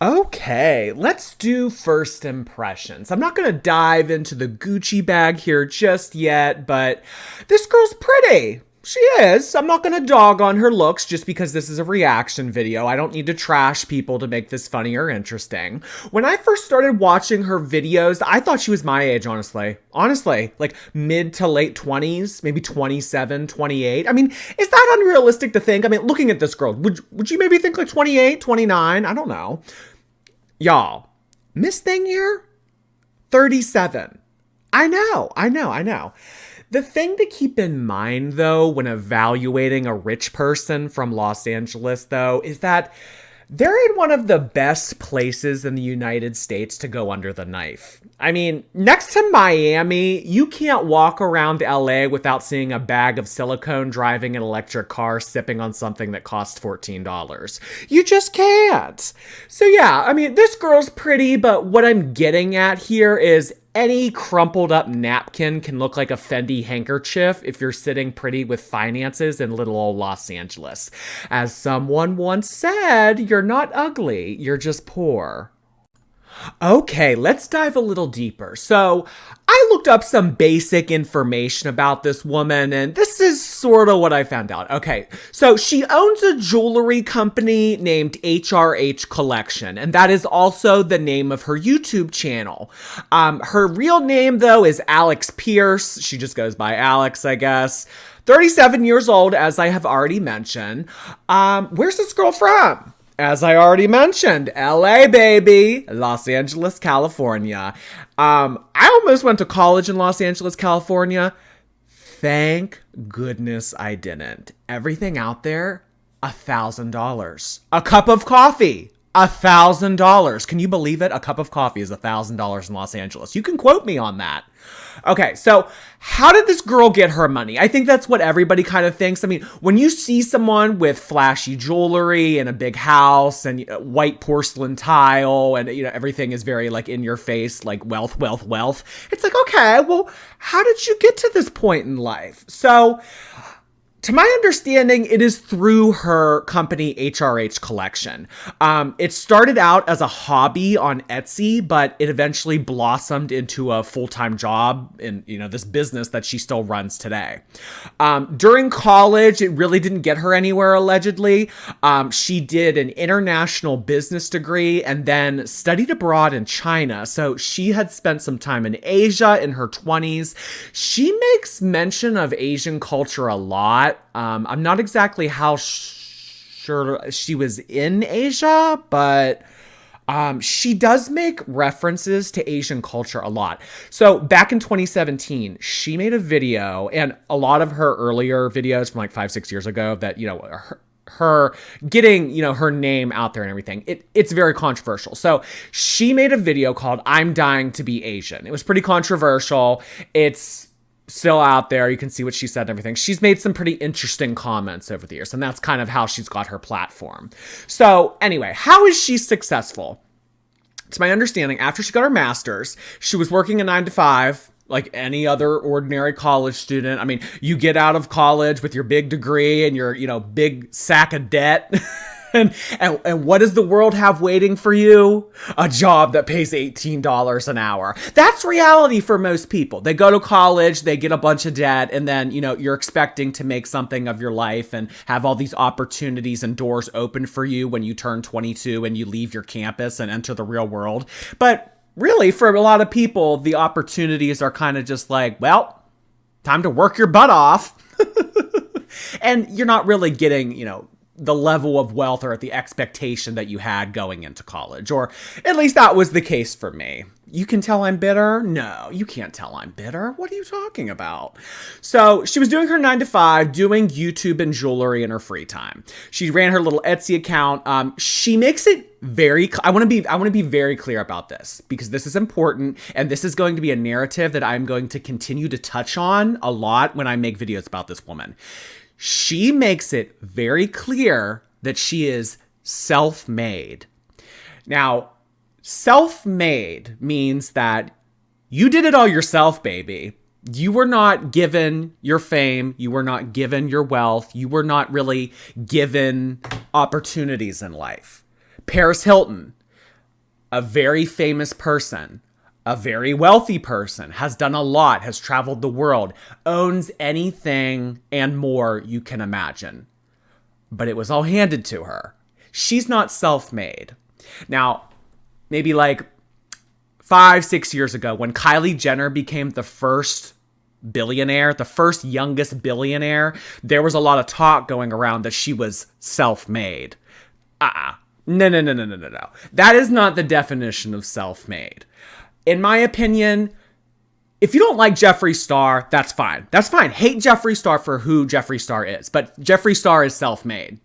Okay, let's do first impressions. I'm not going to dive into the Gucci bag here just yet, but this girl's pretty. She is. I'm not going to dog on her looks just because this is a reaction video. I don't need to trash people to make this funny or interesting. When I first started watching her videos, I thought she was my age, honestly. Honestly, like mid to late 20s, maybe 27, 28. I mean, is that unrealistic to think? I mean, looking at this girl, would you maybe think like 28, 29? I don't know. Y'all, Miss Thing here, 37. I know. The thing to keep in mind, though, when evaluating a rich person from Los Angeles, though, is that they're in one of the best places in the United States to go under the knife. I mean, next to Miami, you can't walk around LA without seeing a bag of silicone driving an electric car sipping on something that costs $14. You just can't. So yeah, I mean, this girl's pretty, but what I'm getting at here is any crumpled up napkin can look like a Fendi handkerchief if you're sitting pretty with finances in little old Los Angeles. As someone once said, you're not ugly, you're just poor. Okay, let's dive a little deeper. So, I looked up some basic information about this woman, and this is sort of what I found out. Okay, so she owns a jewelry company named HRH Collection, and that is also the name of her YouTube channel. Her real name, though, is Alex Pierce. She just goes by Alex, I guess. 37 years old, as I have already mentioned. Where's this girl from? As I already mentioned, LA, baby, Los Angeles, California. I almost went to college in Los Angeles, California. Thank goodness I didn't. Everything out there, $1,000. A cup of coffee, $1,000. Can you believe it? A cup of coffee is $1,000 in Los Angeles. You can quote me on that. Okay, so how did this girl get her money? I think that's what everybody kind of thinks. I mean, when you see someone with flashy jewelry and a big house and white porcelain tile and, everything is very like in your face, like wealth, wealth, wealth. It's like, okay, well, how did you get to this point in life? So, to my understanding, it is through her company, HRH Collection. It started out as a hobby on Etsy, but it eventually blossomed into a full-time job in, this business that she still runs today. During college, it really didn't get her anywhere, allegedly. She did an international business degree and then studied abroad in China. So she had spent some time in Asia in her 20s. She makes mention of Asian culture a lot. I'm not exactly how sure she was in Asia, but she does make references to Asian culture a lot. So back in 2017, she made a video, and a lot of her earlier videos from like 5-6 years ago that, her getting, her name out there and everything, it's very controversial. So she made a video called I'm Dying to Be Asian. It was pretty controversial. It's still out there. You can see what she said and everything. She's made some pretty interesting comments over the years, and that's kind of how she's got her platform. So anyway, how is she successful? To my understanding, after she got her master's, she was working a 9-to-5 like any other ordinary college student. I mean, you get out of college with your big degree and your, big sack of debt. And what does the world have waiting for you? A job that pays $18 an hour. That's reality for most people. They go to college, they get a bunch of debt, and then, you're expecting to make something of your life and have all these opportunities and doors open for you when you turn 22 and you leave your campus and enter the real world. But really, for a lot of people, the opportunities are kind of just like, well, time to work your butt off. And you're not really getting, the level of wealth or at the expectation that you had going into college, or at least that was the case for me. You can tell I'm bitter? No, you can't tell I'm bitter. What are you talking about? So she was doing her 9-to-5, doing YouTube and jewelry in her free time. She ran her little Etsy account. She makes it very, I want to be very clear about this because this is important. And this is going to be a narrative that I'm going to continue to touch on a lot when I make videos about this woman. She makes it very clear that she is self-made. Now, self-made means that you did it all yourself, baby. You were not given your fame. You were not given your wealth. You were not really given opportunities in life. Paris Hilton, a very famous person, a very wealthy person, has done a lot, has traveled the world, owns anything and more you can imagine. But it was all handed to her. She's not self-made. Now, maybe like 5-6 years ago, when Kylie Jenner became the first billionaire, the first youngest billionaire, there was a lot of talk going around that she was self-made. No. That is not the definition of self-made. In my opinion, if you don't like Jeffree Star, that's fine. That's fine. Hate Jeffree Star for who Jeffree Star is, but Jeffree Star is self-made.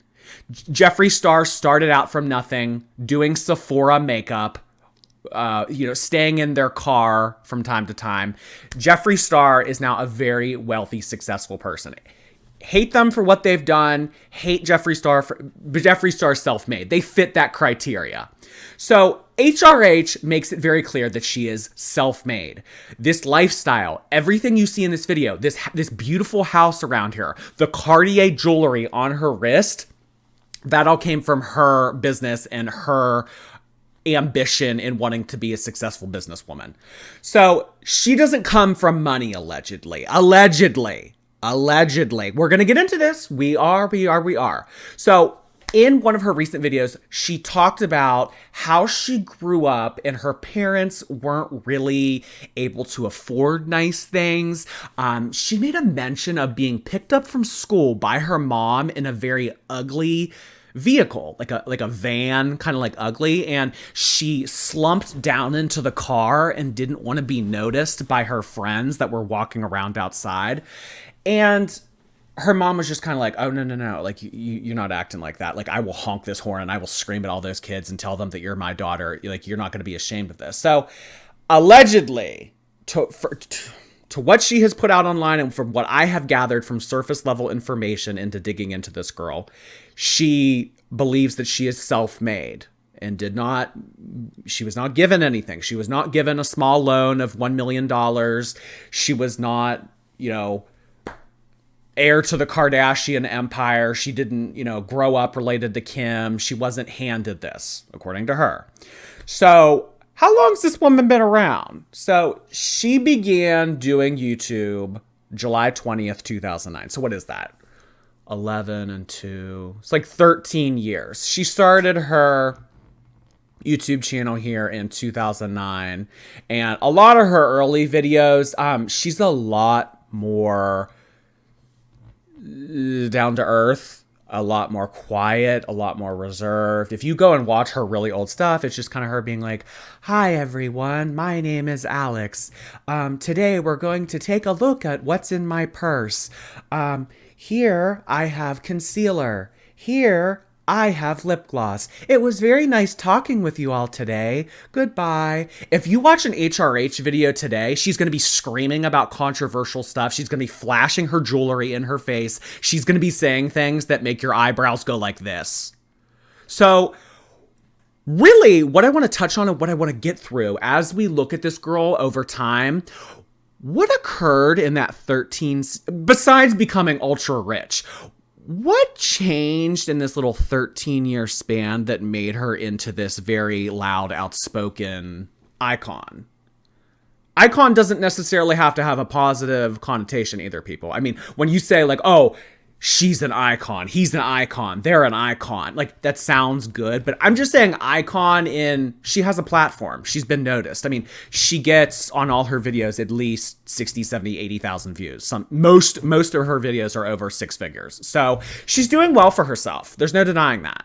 Jeffree Star started out from nothing, doing Sephora makeup, staying in their car from time to time. Jeffree Star is now a very wealthy, successful person. Hate them for what they've done. Hate Jeffree Star but Jeffree Star's self-made. They fit that criteria. So HRH makes it very clear that she is self-made. This lifestyle, everything you see in this video, this beautiful house around here, the Cartier jewelry on her wrist, that all came from her business and her ambition in wanting to be a successful businesswoman. So she doesn't come from money, allegedly. Allegedly. We're going to get into this. We are. So in one of her recent videos, she talked about how she grew up and her parents weren't really able to afford nice things. She made a mention of being picked up from school by her mom in a very ugly vehicle, like a van, kind of like ugly, and she slumped down into the car and didn't want to be noticed by her friends that were walking around outside. And her mom was just kind of like, oh, no. Like, you're not acting like that. Like, I will honk this horn and I will scream at all those kids and tell them that you're my daughter. Like, you're not going to be ashamed of this. So, allegedly, to what she has put out online and from what I have gathered from surface level information into digging into this girl, she believes that she is self-made and she was not given anything. She was not given a small loan of $1 million. She was not, heir to the Kardashian empire. She didn't, grow up related to Kim. She wasn't handed this, according to her. So how long has this woman been around? So she began doing YouTube July 20th, 2009. So what is that? 11 and 2. It's like 13 years. She started her YouTube channel here in 2009. And a lot of her early videos, she's a lot more down to earth, a lot more quiet, a lot more reserved. If you go and watch her really old stuff, it's just kind of her being like, hi everyone, my name is Alex. Today we're going to take a look at what's in my purse. Here I have concealer. Here I have lip gloss. It was very nice talking with you all today. Goodbye. If you watch an HRH video today, she's going to be screaming about controversial stuff. She's going to be flashing her jewelry in her face. She's going to be saying things that make your eyebrows go like this. So really, what I want to touch on and what I want to get through as we look at this girl over time, what occurred in that 13, besides becoming ultra rich? What changed in this little 13-year span that made her into this very loud, outspoken icon? Icon doesn't necessarily have to have a positive connotation either, people. I mean, when you say like, oh, she's an icon, he's an icon, they're an icon, like that sounds good, but I'm just saying icon she has a platform. She's been noticed. I mean, she gets on all her videos at least 60, 70, 80,000 views. Most of her videos are over 6 figures. So she's doing well for herself. There's no denying that.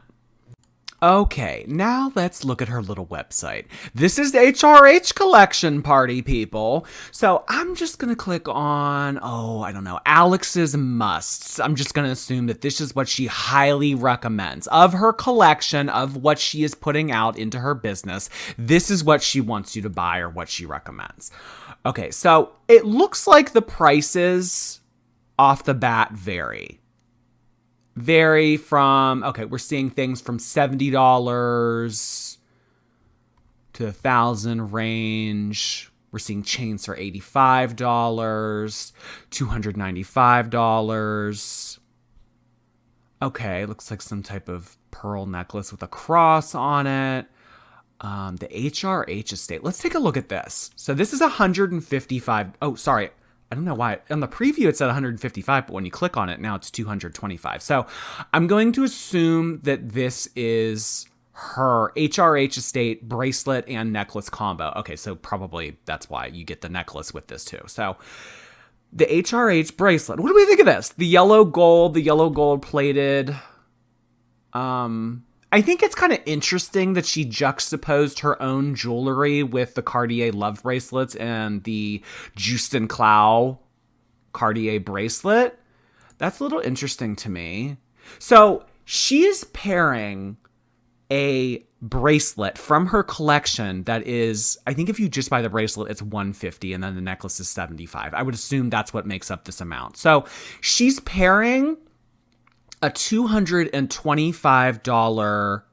Okay, now let's look at her little website. This is the HRH collection, party people. So I'm just going to click on, Alex's musts. I'm just going to assume that this is what she highly recommends. Of her collection, of what she is putting out into her business, this is what she wants you to buy or what she recommends. Okay, so it looks like the prices off the bat vary from, we're seeing things from $70 to $1,000 range. We're seeing chains for $85, $295. Okay, looks like some type of pearl necklace with a cross on it. The HRH estate. Let's take a look at this. So this is 155. Oh, sorry. I don't know why. On the preview, it said 155, but when you click on it, now it's 225. So I'm going to assume that this is her HRH estate bracelet and necklace combo. Okay, so probably that's why you get the necklace with this too. So the HRH bracelet. What do we think of this? The yellow gold plated. I think it's kind of interesting that she juxtaposed her own jewelry with the Cartier love bracelets and the Justin Clow Cartier bracelet. That's a little interesting to me. So she is pairing a bracelet from her collection that is, I think if you just buy the bracelet, it's $150 and then the necklace is $75. I would assume that's what makes up this amount. So she's pairing a $225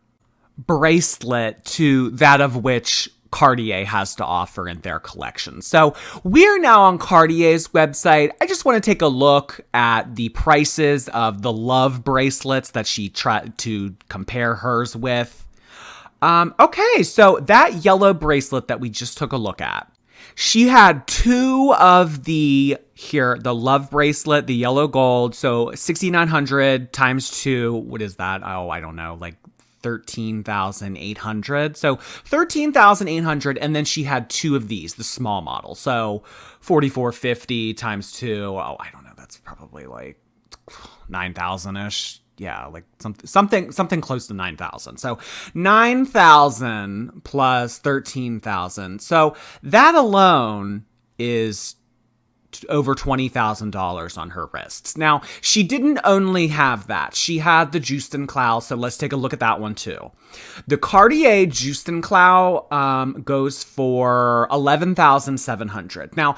bracelet to that of which Cartier has to offer in their collection. So we're now on Cartier's website. I just want to take a look at the prices of the love bracelets that she tried to compare hers with. Okay, so that yellow bracelet that we just took a look at, she had two of the love bracelet, the yellow gold. So 6,900 times two. What is that? Oh, I don't know. Like 13,800. So 13,800. And then she had two of these, the small model. So 4,450 times two. Oh, I don't know. That's probably like 9,000-ish. Yeah, like something close to 9,000. So 9,000 plus 13,000. So that alone is over $20,000 on her wrists. Now, she didn't only have that. She had the Justin Clow, so let's take a look at that one too. The Cartier Justin Clow goes for $11,700. Now,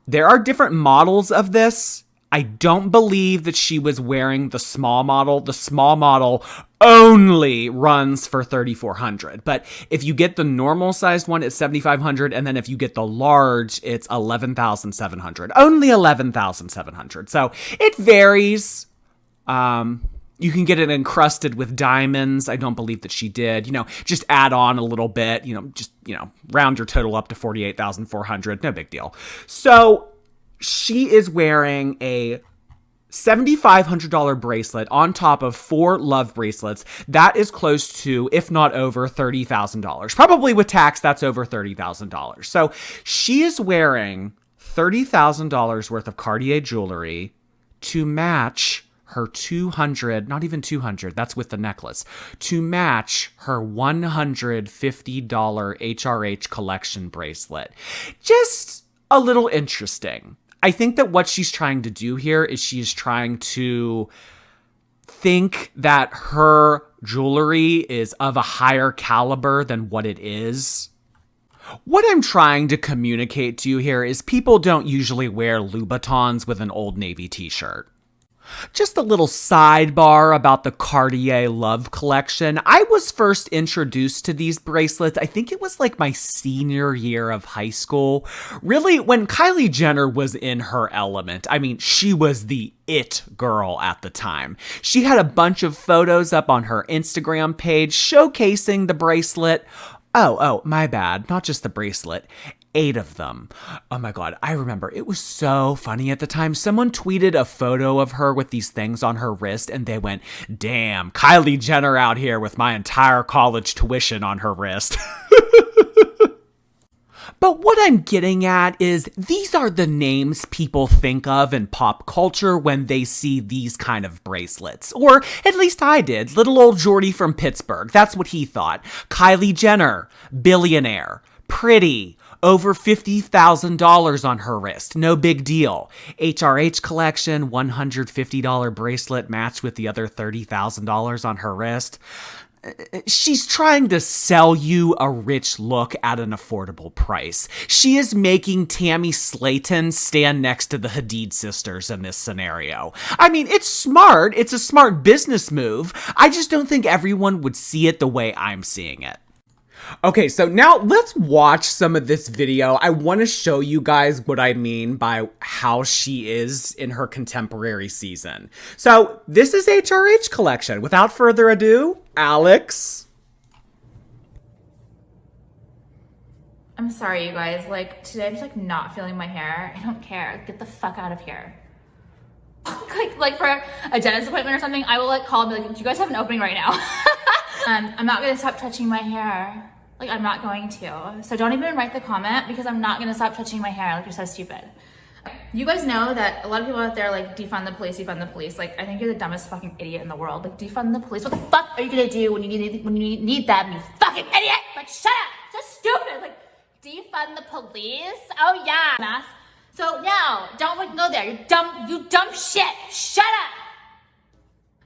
there are different models of this. I don't believe that she was wearing the small model. The small model only runs for $3,400. But if you get the normal sized one, it's $7,500. And then if you get the large, it's $11,700. Only $11,700. So it varies. You can get it encrusted with diamonds. I don't believe that she did. Just add on a little bit. Round your total up to $48,400. No big deal. So she is wearing a $7,500 bracelet on top of 4 love bracelets. That is close to, if not over, $30,000. Probably with tax, that's over $30,000. So she is wearing $30,000 worth of Cartier jewelry to match her 200, not even 200, that's with the necklace, to match her $150 HRH collection bracelet. Just a little interesting. I think that what she's trying to do here is she's trying to think that her jewelry is of a higher caliber than what it is. What I'm trying to communicate to you here is people don't usually wear Louboutins with an Old Navy t-shirt. Just a little sidebar about the Cartier Love Collection. I was first introduced to these bracelets, I think it was like my senior year of high school. Really, when Kylie Jenner was in her element. I mean, she was the it girl at the time. She had a bunch of photos up on her Instagram page showcasing the bracelet. Oh, my bad. Not just the bracelet. 8 of them. Oh my God. I remember it was so funny at the time. Someone tweeted a photo of her with these things on her wrist and they went, damn, Kylie Jenner out here with my entire college tuition on her wrist. But what I'm getting at is these are the names people think of in pop culture when they see these kind of bracelets. Or at least I did. Little old Jordy from Pittsburgh. That's what he thought. Kylie Jenner, billionaire, pretty, over $50,000 on her wrist. No big deal. HRH collection, $150 bracelet matched with the other $30,000 on her wrist. She's trying to sell you a rich look at an affordable price. She is making Tammy Slayton stand next to the Hadid sisters in this scenario. I mean, it's smart. It's a smart business move. I just don't think everyone would see it the way I'm seeing it. Okay, so now let's watch some of this video. I want to show you guys what I mean by how she is in her contemporary season. So this is HRH collection. Without further ado, Alex. I'm sorry, you guys. Like, today I'm just like not feeling my hair. I don't care. Get the fuck out of here. like for a dentist appointment or something, I will like call and be like, do you guys have an opening right now? I'm not gonna stop touching my hair. Like, I'm not going to. So don't even write the comment because I'm not gonna stop touching my hair. Like, you're so stupid. You guys know that a lot of people out there like defund the police, defund the police. Like, I think you're the dumbest fucking idiot in the world. Like, defund the police. What the fuck are you gonna do when you need them, you fucking idiot? Like, shut up. So stupid. Like, defund the police? Oh yeah. Mass. So no, don't fucking go there. You dumb shit. Shut up.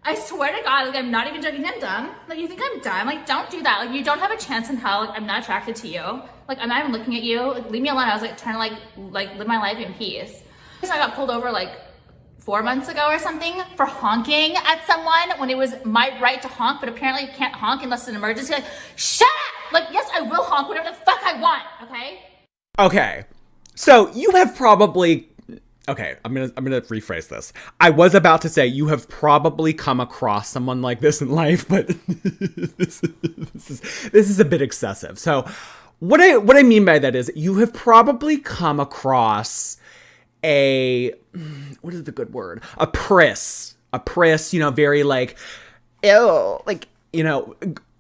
I swear to God, like, I'm not even joking. I'm dumb. Like, you think I'm dumb? Like, don't do that. Like, you don't have a chance in hell. Like, I'm not attracted to you. Like, I'm not even looking at you. Like, leave me alone. I was like trying to like live my life in peace. So I got pulled over like 4 months ago or something for honking at someone when it was my right to honk, but apparently you can't honk unless it's an emergency. Like, shut up! Like, yes, I will honk whatever the fuck I want, okay? Okay. So you have probably... Okay, I'm gonna rephrase this. I was about to say you have probably come across someone like this in life, but this is a bit excessive. So what I mean by that is you have probably come across what is the good word? A priss, you know, very like, ew, like, you know,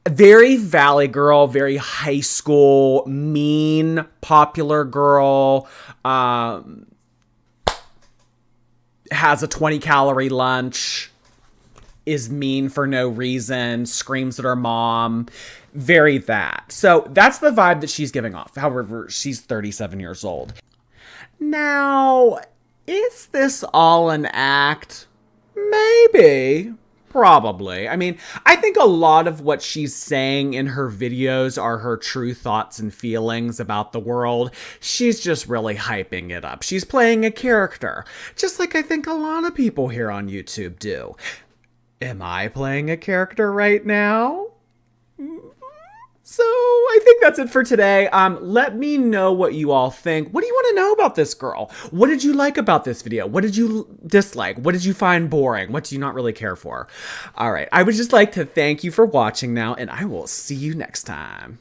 very valley girl, very high school, mean, popular girl, has a 20-calorie lunch, is mean for no reason, screams at her mom, very that. So that's the vibe that she's giving off. However, she's 37 years old. Now, is this all an act? Maybe. Probably. I mean, I think a lot of what she's saying in her videos are her true thoughts and feelings about the world. She's just really hyping it up. She's playing a character, just like I think a lot of people here on YouTube do. Am I playing a character right now? So I think that's it for today. Let me know what you all think. What do you want to know about this girl? What did you like about this video? What did you dislike? What did you find boring? What do you not really care for? All right. I would just like to thank you for watching now, and I will see you next time.